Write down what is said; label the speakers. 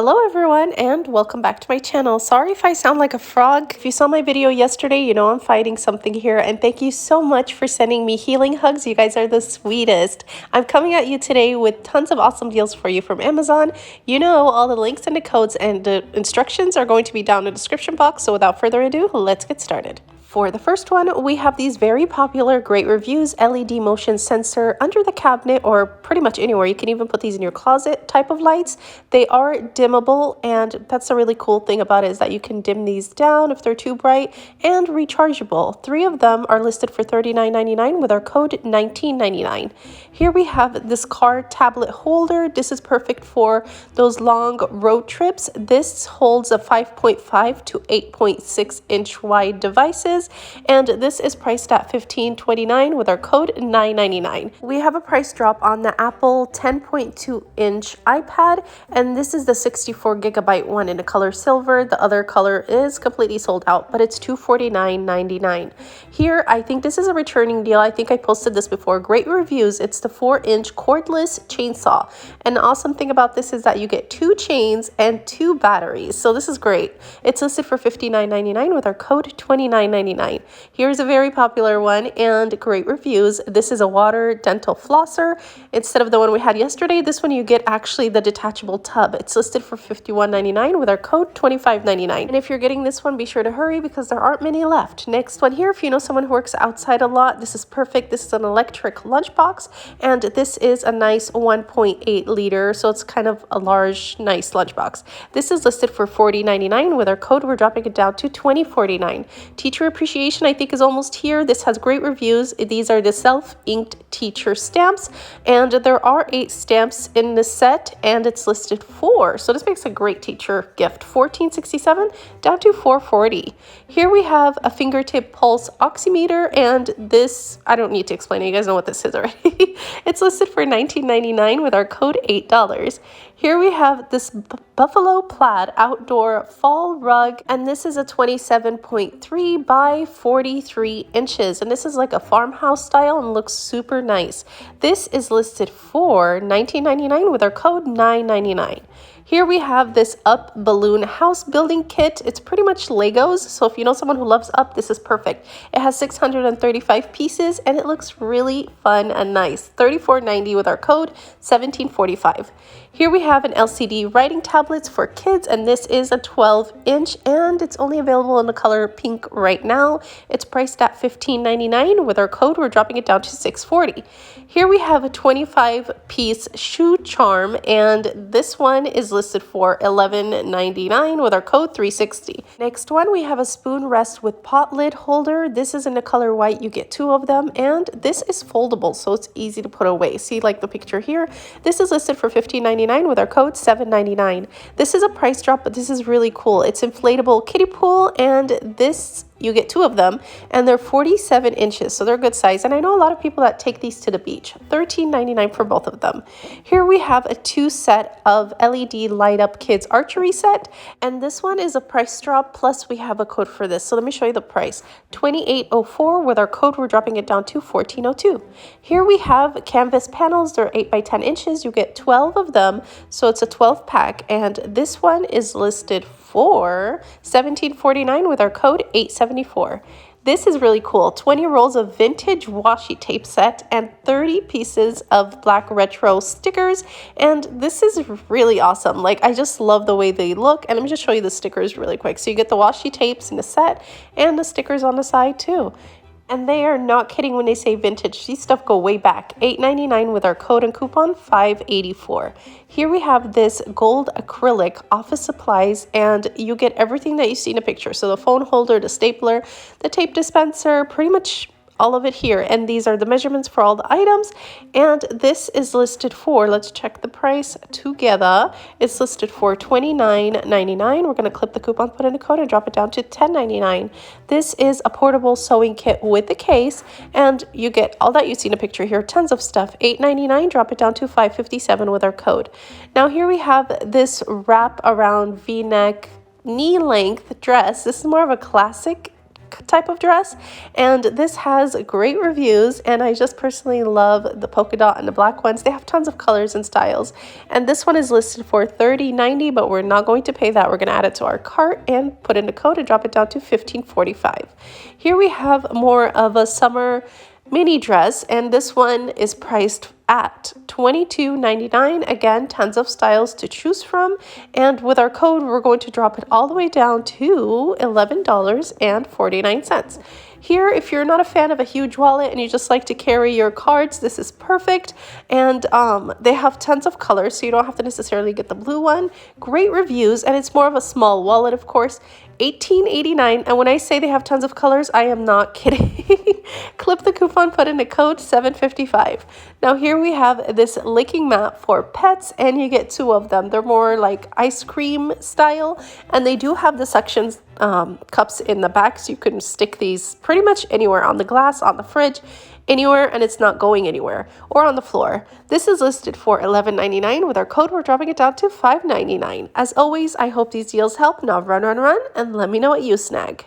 Speaker 1: Hello everyone and welcome back to my channel. Sorry if I sound like a frog. If you saw my video yesterday, you know I'm fighting something here, and thank you so much for sending me healing hugs. You guys are the sweetest. I'm coming at you today with tons of awesome deals for you from Amazon. You know all the links and the codes and the instructions are going to be down in the description box. So without further ado, let's get started. For the first one, we have these very popular, great reviews, LED motion sensor under the cabinet or pretty much anywhere. You can even put these in your closet type of lights. They are dimmable, and that's a really cool thing about it is that you can dim these down if they're too bright, and rechargeable. 3 of them are listed for $39.99 with our code $19.99. Here we have this car tablet holder. This is perfect for those long road trips. This holds a 5.5 to 8.6 inch wide devices. And this is priced at $15.29 with our code $9.99. We have a price drop on the Apple 10.2 inch iPad, and this is the 64 gigabyte one in the color silver. The other color is completely sold out, but it's $249.99. Here, I think this is a returning deal. I think I posted this before. Great reviews. It's the 4-inch cordless chain saw. And the awesome thing about this is that you get 2 chains and 2 batteries. So this is great. It's listed for $59.99 with our code $29.99. Here's a very popular one and great reviews. This is a water dental flosser. Instead of the one we had yesterday, this one you get actually the detachable tub. It's listed for $51.99 with our code $25.99. And if you're getting this one, be sure to hurry because there aren't many left. Next one here, if you know someone who works outside a lot, this is perfect. This is an electric lunchbox, and this is a nice 1.8 liter, so it's kind of a large, nice lunchbox. This is listed for $40.99 with our code. We're dropping it down to $20.49. Teacher appreciation, I think, is almost here. This has great reviews. These are the self-inked teacher stamps, and there are 8 stamps in the set, and it's listed for, so this makes a great teacher gift, $14.67 down to $4.40. Here we have a fingertip pulse oximeter, and this, I don't need to explain it. You guys know what this is already. It's listed for $19.99 with our code $8. Here we have this Buffalo Plaid outdoor fall rug, and this is a 27.3 by 43 inches, and this is like a farmhouse style and looks super nice. This is listed for $19.99 with our code $9.99. Here we have this Up balloon house building kit. It's pretty much Legos, so if you know someone who loves Up, this is perfect. It has 635 pieces, and it looks really fun and nice. $34.90 with our code $17.45. Here we have an LCD writing tablets for kids, and this is a 12-inch, and it's only available in the color pink right now. It's priced at $15.99. With our code, we're dropping it down to $6.40. Here we have a 25-piece shoe charm, and this one is listed for $11.99 with our code $3.60. Next one, we have a spoon rest with pot lid holder. This is in the color white. You get 2 of them, and this is foldable, so it's easy to put away. See, like the picture here. This is listed for $15.99 with our code $7.99. This is a price drop, but this is really cool. It's inflatable kiddie pool, and this you get 2 of them, and they're 47 inches, so they're good size. And I know a lot of people that take these to the beach. $13.99 for both of them. Here we have a 2 set of LED light up kids archery set, and this one is a price drop, plus we have a code for this. So let me show you the price. $28.04. With our code, we're dropping it down to $14.02. Here we have canvas panels. They're 8 by 10 inches. You get 12 of them, so it's a 12 pack, and this one is listed for $17.49 with our code $8.74. This is really cool. 20 rolls of vintage washi tape set and 30 pieces of black retro stickers. And this is really awesome. Like, I just love the way they look. And let me just show you the stickers really quick. So you get the washi tapes in the set and the stickers on the side too. And they are not kidding when they say vintage. These stuff go way back. $8.99 with our code and coupon $5.84. Here we have this gold acrylic office supplies, and you get everything that you see in a picture. So the phone holder, the stapler, the tape dispenser, pretty much all of it here. And these are the measurements for all the items, and this is listed for, let's check the price together. It's listed for $29.99. We're going to clip the coupon, put in the code, and drop it down to $10.99. This is a portable sewing kit with the case, and you get all that you see in a picture here. Tons of stuff. $8.99. Drop it down to $5.57 with our code. Now here we have this wrap around V-neck knee length dress. This is more of a classic black type of dress, and this has great reviews, and I just personally love the polka dot and the black ones. They have tons of colors and styles, and this one is listed for $30.90, but we're not going to pay that. We're going to add it to our cart and put in the code and drop it down to $15.45. Here we have more of a summer mini dress, and this one is priced at $22.99. Again, tons of styles to choose from, and with our code we're going to drop it all the way down to $11.49. Here, if you're not a fan of a huge wallet and you just like to carry your cards, this is perfect. And they have tons of colors, so you don't have to necessarily get the blue one. Great reviews, and it's more of a small wallet, of course. $18.89, and when I say they have tons of colors, I am not kidding. Clip the coupon, put in the code $7.55. Now here we have this licking mat for pets, and you get 2 of them. They're more like ice cream style, and they do have the sections cups in the back, so you can stick these pretty much anywhere, on the glass, on the fridge, anywhere, and it's not going anywhere, or on the floor. This is listed for $11.99. With our code, we're dropping it down to $5.99. As always, I hope these deals help. Now run, and let me know what you snag.